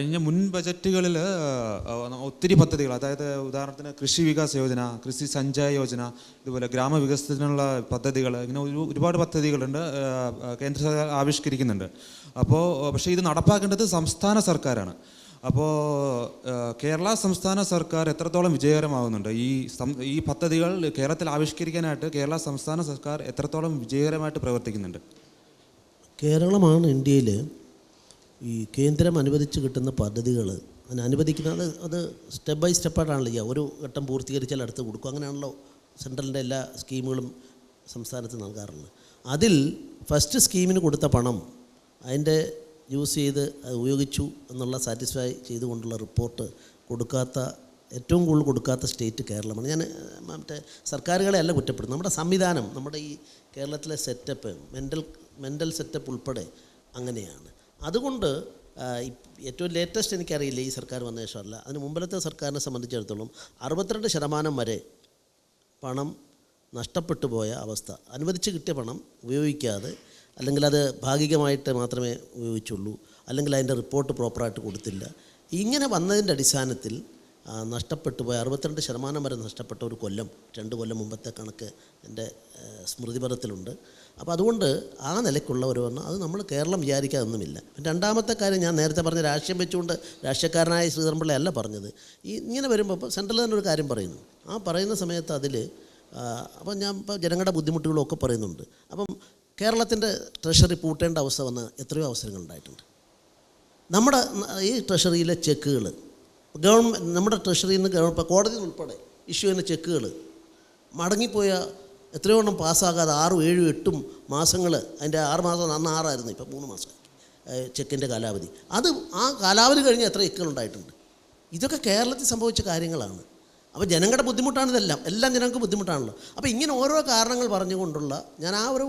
കഴിഞ്ഞ മുൻ ബജറ്റുകളിൽ ഒത്തിരി പദ്ധതികൾ, അതായത് ഉദാഹരണത്തിന് കൃഷി വികാസ് യോജന, കൃഷി സഞ്ചായ യോജന, ഇതുപോലെ ഗ്രാമവികസനത്തിനുള്ള പദ്ധതികൾ, ഇങ്ങനെ ഒരുപാട് പദ്ധതികളുണ്ട് കേന്ദ്ര സർക്കാർ ആവിഷ്കരിക്കുന്നുണ്ട്. പക്ഷേ ഇത് നടപ്പാക്കേണ്ടത് സംസ്ഥാന സർക്കാരാണ്. അപ്പോൾ കേരള സംസ്ഥാന സർക്കാർ എത്രത്തോളം വിജയകരമാകുന്നുണ്ട്? ഈ പദ്ധതികൾ കേരളത്തിൽ ആവിഷ്കരിക്കാനായിട്ട് കേരള സംസ്ഥാന സർക്കാർ എത്രത്തോളം വിജയകരമായിട്ട് പ്രവർത്തിക്കുന്നുണ്ട്? കേരളമാണ് ഇന്ത്യയിൽ ഈ കേന്ദ്രം അനുവദിച്ച് കിട്ടുന്ന പദ്ധതികൾ അനുവദിക്കുന്നത് അത് സ്റ്റെപ്പ് ബൈ സ്റ്റെപ്പായിട്ടാണല്ലോ ചെയ്യുക. ഒരു ഘട്ടം പൂർത്തീകരിച്ചാൽ അടുത്ത് കൊടുക്കും. അങ്ങനെയാണല്ലോ സെൻട്രലിൻ്റെ എല്ലാ സ്കീമുകളും സംസ്ഥാനത്ത് നൽകാറുള്ളത്. അതിൽ ഫസ്റ്റ് സ്കീമിന് കൊടുത്ത പണം അതിൻ്റെ യൂസ് ചെയ്ത് ഉപയോഗിച്ചു എന്നുള്ള സാറ്റിസ്ഫൈ ചെയ്തുകൊണ്ടുള്ള റിപ്പോർട്ട് ഏറ്റവും കൂടുതൽ കൊടുക്കാത്ത സ്റ്റേറ്റ് കേരളമാണ്. ഞാൻ മറ്റേ സർക്കാരുകളെ അല്ല കുറ്റപ്പെടുന്നത്. നമ്മുടെ സംവിധാനം, നമ്മുടെ ഈ കേരളത്തിലെ സെറ്റപ്പ്, മെൻ്റൽ സെറ്റപ്പ് ഉൾപ്പെടെ അങ്ങനെയാണ്. അതുകൊണ്ട് ഏറ്റവും ലേറ്റസ്റ്റ് എനിക്കറിയില്ല ഈ സർക്കാർ വന്ന ശേഷമല്ല, അതിന് മുമ്പിലത്തെ സർക്കാരിനെ സംബന്ധിച്ചിടത്തോളം 62% വരെ പണം നഷ്ടപ്പെട്ടു പോയ അവസ്ഥ. അനുവദിച്ച് കിട്ടിയ പണം ഉപയോഗിക്കാതെ, അല്ലെങ്കിൽ അത് ഭാഗികമായിട്ട് മാത്രമേ ഉപയോഗിച്ചുള്ളൂ, അല്ലെങ്കിൽ അതിൻ്റെ റിപ്പോർട്ട് പ്രോപ്പറായിട്ട് കൊടുത്തില്ല. ഇങ്ങനെ വന്നതിൻ്റെ അടിസ്ഥാനത്തിൽ നഷ്ടപ്പെട്ടു പോയ 62% വരെ നഷ്ടപ്പെട്ട ഒരു കൊല്ലം, 2 കൊല്ലം മുമ്പത്തെ കണക്ക് എൻ്റെ സ്മൃതിപഥത്തിലുണ്ട്. അപ്പോൾ അതുകൊണ്ട് ആ നിലയ്ക്കുള്ള ഒരു അത് നമ്മൾ കേരളം വിചാരിക്കാതൊന്നുമില്ല. രണ്ടാമത്തെ കാര്യം, ഞാൻ നേരത്തെ പറഞ്ഞ രാഷ്ട്രീയം വെച്ചുകൊണ്ട് രാഷ്ട്രീയക്കാരനായ ശ്രീധരൻപിള്ള അല്ല പറഞ്ഞത്. ഇങ്ങനെ വരുമ്പോൾ ഇപ്പോൾ സെൻട്രൽ തന്നെ ഒരു കാര്യം പറയുന്നു. ആ പറയുന്ന സമയത്ത് അതിൽ അപ്പം ഞാൻ ഇപ്പോൾ ജനങ്ങളുടെ ബുദ്ധിമുട്ടുകളൊക്കെ പറയുന്നുണ്ട്. അപ്പം കേരളത്തിൻ്റെ ട്രഷറി പൂട്ടേണ്ട അവസ്ഥ വന്ന എത്രയോ അവസരങ്ങളുണ്ടായിട്ടുണ്ട്. നമ്മുടെ ഈ ട്രഷറിയിലെ ചെക്കുകൾ നമ്മുടെ ട്രഷറിയിൽ നിന്ന് ഇപ്പോൾ കോടതിയിൽ ഉൾപ്പെടെ ഇഷ്യൂ ചെയ്യുന്ന ചെക്കുകൾ മടങ്ങിപ്പോയ എത്രയോ എണ്ണം പാസ്സാകാതെ 6, 7, 8 മാസങ്ങൾ, അതിൻ്റെ 6 മാസം, അന്ന് 6 ആയിരുന്നു, ഇപ്പോൾ 3 മാസം ചെക്കിൻ്റെ കാലാവധി. ആ കാലാവധി കഴിഞ്ഞ് എത്ര ചെക്കുകളുണ്ടായിട്ടുണ്ട്. ഇതൊക്കെ കേരളത്തിൽ സംഭവിച്ച കാര്യങ്ങളാണ്. അപ്പോൾ ജനങ്ങളുടെ ബുദ്ധിമുട്ടാണ് ഇതെല്ലാം ജനങ്ങൾക്ക് ബുദ്ധിമുട്ടാണല്ലോ. അപ്പോൾ ഇങ്ങനെ ഓരോ കാരണങ്ങൾ പറഞ്ഞുകൊണ്ടുള്ള ഞാൻ ആ ഒരു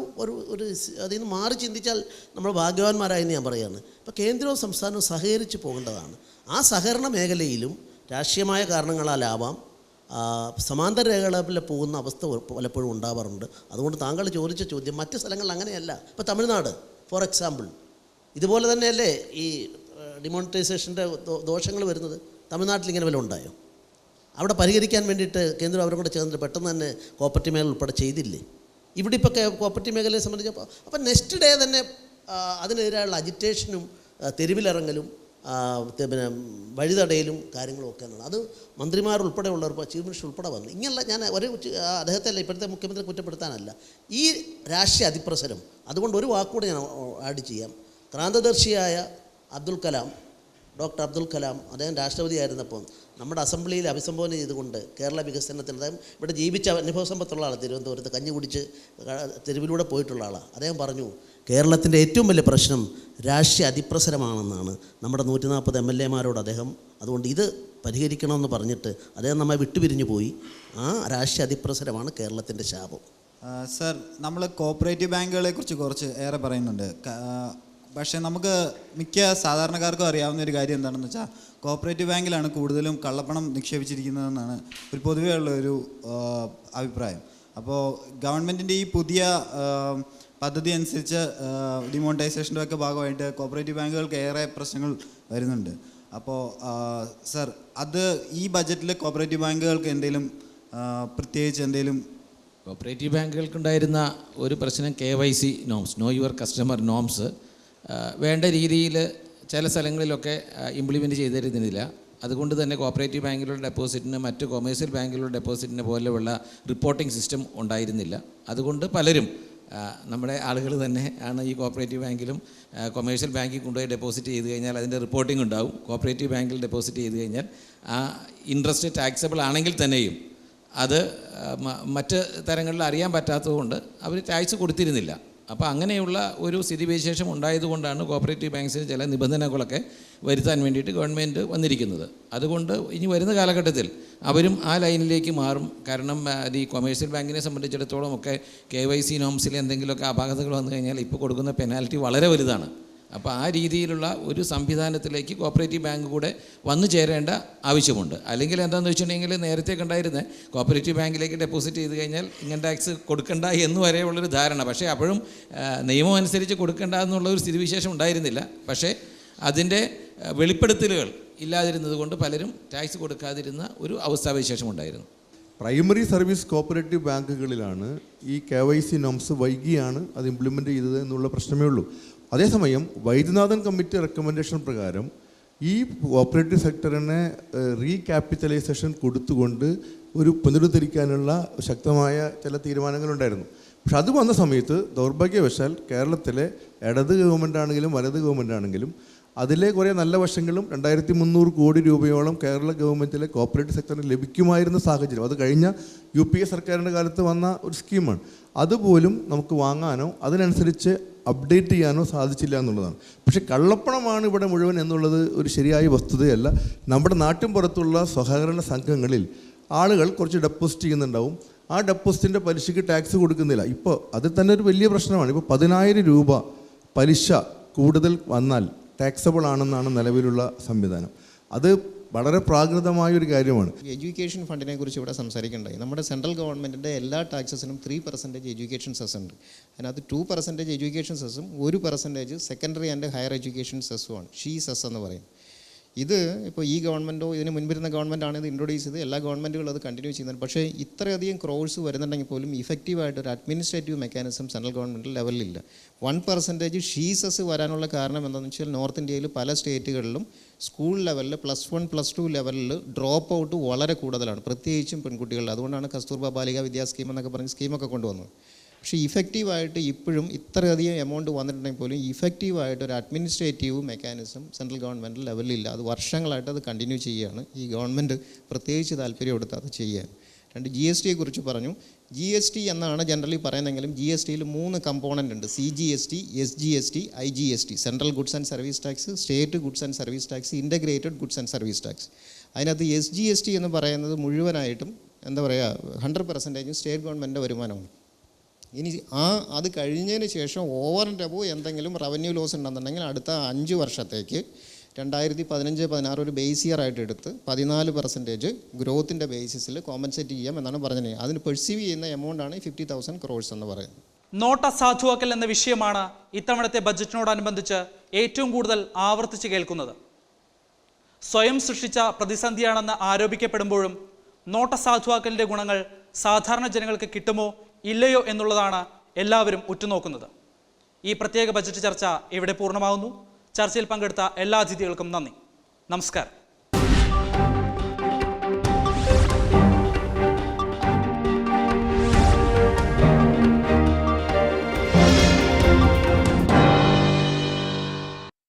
അതിൽ നിന്ന് മാറി ചിന്തിച്ചാൽ നമ്മൾ ഭാഗ്യവാന്മാരായെന്ന് ഞാൻ പറയുകയാണ്. ഇപ്പോൾ കേന്ദ്രവും സംസ്ഥാനവും സഹകരിച്ച് പോകേണ്ടതാണ്. ആ സഹകരണ മേഖലയിലും രാഷ്ട്രീയമായ കാരണങ്ങളാലാവാം സമാന്തര രേഖകളിൽ പോകുന്ന അവസ്ഥ പലപ്പോഴും ഉണ്ടാവാറുണ്ട്. അതുകൊണ്ട് താങ്കൾ ചോദിച്ച ചോദ്യം മറ്റ് സ്ഥലങ്ങളിൽ അങ്ങനെയല്ല. ഇപ്പോൾ തമിഴ്നാട് ഫോർ എക്സാമ്പിൾ, ഇതുപോലെ തന്നെയല്ലേ ഈ ഡിമോണിറ്റൈസേഷൻ്റെ ദോഷങ്ങൾ വരുന്നത്? തമിഴ്നാട്ടിൽ ഇങ്ങനെ വല്ലതും ഉണ്ടായോ? അവിടെ പരിഹരിക്കാൻ വേണ്ടിയിട്ട് കേന്ദ്രം അവരും കൂടെ ചേർന്നിട്ട് പെട്ടെന്ന് തന്നെ കോപ്പറേറ്റീവ് മേഖല ഉൾപ്പെടെ ചെയ്തില്ലേ? ഇവിടെ ഇപ്പോൾ കോപ്പറേറ്റീവ് മേഖലയെ സംബന്ധിച്ചപ്പോൾ അപ്പം നെക്സ്റ്റ് ഡേ തന്നെ അതിനെതിരായുള്ള അജിറ്റേഷനും തെരുവിലിറങ്ങലും പിന്നെ വഴിതടയിലും കാര്യങ്ങളും ഒക്കെയാണ്. അത് മന്ത്രിമാരുൾപ്പെടെയുള്ളവർ, ചീഫ് മിനിസ്റ്റർ ഉൾപ്പെടെ വന്നു. ഇങ്ങനെയുള്ള ഞാൻ അദ്ദേഹത്തെ അല്ല, ഇപ്പോഴത്തെ മുഖ്യമന്ത്രി കുറ്റപ്പെടുത്താനല്ല, ഈ രാഷ്ട്രീയ അതിപ്രസരം. അതുകൊണ്ട് ഒരു വാക്കുകൂടെ ഞാൻ ആഡ് ചെയ്യാം. ക്രാന്തദർശിയായ ഡോക്ടർ അബ്ദുൽ കലാം, അദ്ദേഹം രാഷ്ട്രപതിയായിരുന്നപ്പോൾ നമ്മുടെ അസംബ്ലിയിൽ അഭിസംബോധന ചെയ്തുകൊണ്ട് കേരള വികസനത്തിൽ, അദ്ദേഹം ഇവിടെ ജീവിച്ച അനുഭവ സമ്പത്തുള്ള ആളാണ്, തിരുവനന്തപുരത്ത് കഞ്ഞി കുടിച്ച് തെരുവിലൂടെ പോയിട്ടുള്ള ആളാണ്. അദ്ദേഹം പറഞ്ഞു, കേരളത്തിൻ്റെ ഏറ്റവും വലിയ പ്രശ്നം രാഷ്ട്രീയ അതിപ്രസരമാണെന്നാണ്. നമ്മുടെ 140 MLA-മാരോട് അദ്ദേഹം അതുകൊണ്ട് ഇത് പരിഹരിക്കണമെന്ന് പറഞ്ഞിട്ട് അദ്ദേഹം നമ്മെ വിട്ടുപിരിഞ്ഞു പോയി. ആ രാഷ്ട്രീയ അതിപ്രസരമാണ് കേരളത്തിൻ്റെ ശാപം. സർ, നമ്മൾ കോപ്പറേറ്റീവ് ബാങ്കുകളെക്കുറിച്ച് കുറച്ച് ഏറെ പറയുന്നുണ്ട്. പക്ഷേ നമുക്ക് മിക്ക സാധാരണക്കാർക്കും അറിയാവുന്ന ഒരു കാര്യം എന്താണെന്ന് വെച്ചാൽ കോപ്പറേറ്റീവ് ബാങ്കിലാണ് കൂടുതലും കള്ളപ്പണം നിക്ഷേപിച്ചിരിക്കുന്നതെന്നാണ് ഒരു പൊതുവേ ഉള്ളൊരു അഭിപ്രായം. അപ്പോൾ ഗവൺമെൻറ്റിൻ്റെ ഈ പുതിയ പദ്ധതി അനുസരിച്ച് ഡിമോണിറ്റൈസേഷൻ്റെ ഒക്കെ ഭാഗമായിട്ട് കോപ്പറേറ്റീവ് ബാങ്കുകൾക്ക് ഏറെ പ്രശ്നങ്ങൾ വരുന്നുണ്ട്. അപ്പോൾ സർ, ഈ ബജറ്റിൽ കോപ്പറേറ്റീവ് ബാങ്കുകൾക്ക് എന്തെങ്കിലും പ്രത്യേകിച്ച് എന്തെങ്കിലും? കോപ്പറേറ്റീവ് ബാങ്കുകൾക്കുണ്ടായിരുന്ന ഒരു പ്രശ്നം KYC norms, no your customer norms വേണ്ട രീതിയിൽ ചില സ്ഥലങ്ങളിലൊക്കെ ഇംപ്ലിമെൻറ്റ് ചെയ്തിരുന്നില്ല. അതുകൊണ്ട് തന്നെ കോപ്പറേറ്റീവ് ബാങ്കിലുള്ള ഡെപ്പോസിറ്റിന് മറ്റ് കൊമേഴ്സ്യൽ ബാങ്കിലുള്ള ഡെപ്പോസിറ്റിന് പോലെയുള്ള റിപ്പോർട്ടിംഗ് സിസ്റ്റം ഉണ്ടായിരുന്നില്ല. അതുകൊണ്ട് പലരും നമ്മുടെ ആളുകൾ തന്നെ ആണ് ഈ കോപ്പറേറ്റീവ് ബാങ്കിലും കൊമേഴ്സ്യൽ ബാങ്കിൽ കൊണ്ടുപോയി ഡെപ്പോസിറ്റ് ചെയ്ത് കഴിഞ്ഞാൽ അതിൻ്റെ റിപ്പോർട്ടിംഗ് ഉണ്ടാവും. കോപ്പറേറ്റീവ് ബാങ്കിൽ ഡെപ്പോസിറ്റ് ചെയ്ത് കഴിഞ്ഞാൽ ആ ഇൻട്രസ്റ്റ് ടാക്സബിൾ ആണെങ്കിൽ തന്നെയും അത് മറ്റ് തരങ്ങളിൽ അറിയാൻ പറ്റാത്തതുകൊണ്ട് അവർ ടാക്സ് കൊടുത്തിരുന്നില്ല. അപ്പോൾ അങ്ങനെയുള്ള ഒരു സ്ഥിതിവിശേഷം ഉണ്ടായതുകൊണ്ടാണ് കോപ്പറേറ്റീവ് ബാങ്ക്സിന് ചില നിബന്ധനകളൊക്കെ വരുത്താൻ വേണ്ടിയിട്ട് ഗവൺമെൻറ് വന്നിരിക്കുന്നത്. അതുകൊണ്ട് ഇനി വരുന്ന കാലഘട്ടത്തിൽ അവരും ആ ലൈനിലേക്ക് മാറും. കാരണം ഈ കൊമേഴ്സ്യൽ ബാങ്കിനെ സംബന്ധിച്ചിടത്തോളം ഒക്കെ KYC നോംസിൽ എന്തെങ്കിലുമൊക്കെ അപാകതകൾ വന്നു കഴിഞ്ഞാൽ ഇപ്പോൾ കൊടുക്കുന്ന പെനാൽറ്റി വളരെ വലുതാണ്. അപ്പോൾ ആ രീതിയിലുള്ള ഒരു സംവിധാനത്തിലേക്ക് കോപ്പറേറ്റീവ് ബാങ്ക് കൂടെ വന്നു ചേരേണ്ട ആവശ്യമുണ്ട്. അല്ലെങ്കിൽ എന്താണെന്ന് വെച്ചിട്ടുണ്ടെങ്കിൽ നേരത്തെ കണ്ടായിരുന്ന കോപ്പറേറ്റീവ് ബാങ്കിലേക്ക് ഡെപ്പോസിറ്റ് ചെയ്ത് കഴിഞ്ഞാൽ ഇൻകം ടാക്സ് കൊടുക്കണ്ട എന്ന് വരെയുള്ളൊരു ധാരണ. പക്ഷേ അപ്പോഴും നിയമം അനുസരിച്ച് കൊടുക്കണ്ട എന്നുള്ളൊരു സ്ഥിതിവിശേഷം ഉണ്ടായിരുന്നില്ല. പക്ഷേ അതിൻ്റെ വെളിപ്പെടുത്തലുകൾ ഇല്ലാതിരുന്നത് കൊണ്ട് പലരും ടാക്സ് കൊടുക്കാതിരുന്ന ഒരു അവസ്ഥാവിശേഷം ഉണ്ടായിരുന്നു. പ്രൈമറി സർവീസ് കോപ്പറേറ്റീവ് ബാങ്കുകളിലാണ് ഈ KYC നോംസ് വൈകിയാണ് അത് ഇംപ്ലിമെൻ്റ് ചെയ്തത് എന്നുള്ള പ്രശ്നമേ ഉള്ളൂ. അതേസമയം വൈദ്യനാഥൻ കമ്മിറ്റി റെക്കമെൻഡേഷൻ പ്രകാരം ഈ കോപ്പറേറ്റീവ് സെക്ടറിനെ റീക്യാപിറ്റലൈസേഷൻ കൊടുത്തുകൊണ്ട് ഒരു പുനരുദ്ധരിക്കാനുള്ള ശക്തമായ ചില തീരുമാനങ്ങളുണ്ടായിരുന്നു. പക്ഷെ അത് വന്ന സമയത്ത് ദൗർഭാഗ്യവശാൽ കേരളത്തിലെ ഇടത് ഗവൺമെൻറ് ആണെങ്കിലും വലത് ഗവൺമെൻറ് ആണെങ്കിലും അതിലെ കുറേ നല്ല വശങ്ങളും 2300 കോടി രൂപയോളം കേരള ഗവൺമെൻറ്റിലെ കോപ്പറേറ്റീവ് സെക്ടറിന് ലഭിക്കുമായിരുന്ന സാഹചര്യം, അത് കഴിഞ്ഞ UPA സർക്കാരിൻ്റെ കാലത്ത് വന്ന ഒരു സ്കീമാണ്, അതുപോലും നമുക്ക് വാങ്ങാനോ അതിനനുസരിച്ച് അപ്ഡേറ്റ് ചെയ്യാനോ സാധിച്ചില്ല എന്നുള്ളതാണ്. പക്ഷേ കള്ളപ്പണമാണ് ഇവിടെ മുഴുവൻ എന്നുള്ളത് ഒരു ശരിയായ വസ്തുതയല്ല. നമ്മുടെ നാട്ടിൻ പുറത്തുള്ള സഹകരണ സംഘങ്ങളിൽ ആളുകൾ കുറച്ച് ഡെപ്പോസിറ്റ് ചെയ്യുന്നുണ്ടാവും. ആ ഡെപ്പോസിറ്റിൻ്റെ പലിശയ്ക്ക് ടാക്സ് കൊടുക്കുന്നില്ല. ഇപ്പോൾ അത് തന്നെ ഒരു വലിയ പ്രശ്നമാണ്. ഇപ്പോൾ 10,000 രൂപ പലിശ കൂടുതൽ വന്നാൽ ടാക്സബിൾ ആണെന്നാണ് നിലവിലുള്ള സംവിധാനം. അത് വളരെ പ്രാകൃതമായൊരു കാര്യമാണ്. എഡ്യൂക്കേഷൻ ഫണ്ടിനെ കുറിച്ച് ഇവിടെ സംസാരിക്കേണ്ടായി. നമ്മുടെ സെൻട്രൽ ഗവൺമെൻറ്റിൻ്റെ എല്ലാ ടാക്സസിനും 3% എഡ്യൂക്കേഷൻ സെസ് ഉണ്ട്. അതിനകത്ത് 2% എഡ്യൂക്കേഷൻ സെസ്സും 1% സെക്കൻഡറി ആൻഡ് ഹയർ എഡ്യൂക്കേഷൻ സെസ്സുമാണ്. സെസ് എന്ന് പറയും. ഇത് ഇപ്പോൾ ഈ ഗവൺമെൻറ്റോ ഇതിന് മുൻപിരുന്ന ഗവൺമെൻറ്റാണ് ഇത് ഇൻട്രൊഡ്യൂസ് ചെയ്ത്, എല്ലാ ഗവൺമെൻറ്റുകളും അത് കണ്ടിന്യൂ ചെയ്യുന്നത്. പക്ഷേ ഇത്രയധികം ക്രോഴ്സ് വരുന്നുണ്ടെങ്കിൽ പോലും ഇഫക്റ്റീവായിട്ടൊരു അഡ്മിനിസ്ട്രേറ്റീവ് മെക്കാനിസം സെൻട്രൽ ഗവൺമെൻറ് ലെവലിലില്ല. 1% സെസ് വരാനുള്ള കാരണം എന്താണെന്ന് വെച്ചാൽ നോർത്ത് ഇന്ത്യയിൽ പല സ്റ്റേറ്റുകളിലും സ്കൂൾ ലെവലിൽ +1 +2 ലെവലിൽ ഡ്രോപ്പ് ഔട്ട് വളരെ കൂടുതലാണ്, പ്രത്യേകിച്ചും പെൺകുട്ടികളുടെ. അതുകൊണ്ടാണ് കസ്തൂർബ ബാലിക വിദ്യാ സ്കീം എന്നൊക്കെ പറഞ്ഞ് സ്കീമൊക്കെ കൊണ്ടുവന്നത്. പക്ഷേ ഇഫക്റ്റീവായിട്ട് ഇപ്പോഴും ഇത്രയധികം എമൗണ്ട് വന്നിട്ടുണ്ടെങ്കിൽ പോലും ഇഫക്റ്റീവായിട്ട് ഒരു അഡ്മിനിസ്ട്രേറ്റീവ് മെക്കാനിസം സെൻട്രൽ ഗവൺമെൻറ് ലെവലിലില്ല. അത് വർഷങ്ങളായിട്ട് അത് കണ്ടിന്യൂ ചെയ്യുകയാണ്. ഈ ഗവൺമെൻറ് പ്രത്യേകിച്ച് താല്പര്യം എടുത്ത് അത് ചെയ്യാൻ. GST കുറിച്ച് പറഞ്ഞു. GST എന്നാണ് ജനറലി പറയുന്നതെങ്കിലും GSTയിൽ 3 കമ്പോണൻ്റ് ഉണ്ട്. CGST, SGST, IGST. Central goods and service tax, state goods and service tax, integrated goods and service tax. അതിനകത്ത് SGST എന്ന് പറയുന്നത് മുഴുവനായിട്ടും എന്താ പറയുക 100% സ്റ്റേറ്റ് ഗവൺമെൻറ്റിൻ്റെ വരുമാനമാണ്. ഇനി അത് കഴിഞ്ഞതിന് ശേഷം ഓവർ ആൻഡ് അബോവ് എന്തെങ്കിലും റവന്യൂ ലോസ് ഉണ്ടെന്നുണ്ടെങ്കിൽ അടുത്ത 5 വർഷത്തേക്ക് 2015-16 ഒരു ബേസ് ഇയർ ആയിട്ട് എടുത്ത് 14% ഗ്രോത്തിൻ്റെ ബേസിസിൽ കോമ്പൻസേറ്റ് ചെയ്യാം എന്നാണ് പറഞ്ഞത്. അതിന് പെർസീവ് ചെയ്യുന്ന എമൗണ്ടാണ് 50,000 crores എന്ന് പറയുന്നത്. നോട്ട് അസാധുവാക്കൽ എന്ന വിഷയമാണ് ഇത്തവണത്തെ ബജറ്റിനോടനുബന്ധിച്ച് ഏറ്റവും കൂടുതൽ ആവർത്തിച്ച് കേൾക്കുന്നത്. സ്വയം സൃഷ്ടിച്ച പ്രതിസന്ധിയാണെന്ന് ആരോപിക്കപ്പെടുമ്പോഴും നോട്ട് അസാധുവാക്കലിൻ്റെ ഗുണങ്ങൾ സാധാരണ ജനങ്ങൾക്ക് കിട്ടുമോ ഇല്ലയോ എന്നുള്ളതാണ് എല്ലാവരും ഉറ്റുനോക്കുന്നത്. ഈ പ്രത്യേക ബജറ്റ് ചർച്ച ഇവിടെ പൂർണ്ണമാകുന്നു. ചർച്ചയിൽ പങ്കെടുത്ത എല്ലാ അതിഥികൾക്കും നന്ദി. നമസ്കാരം.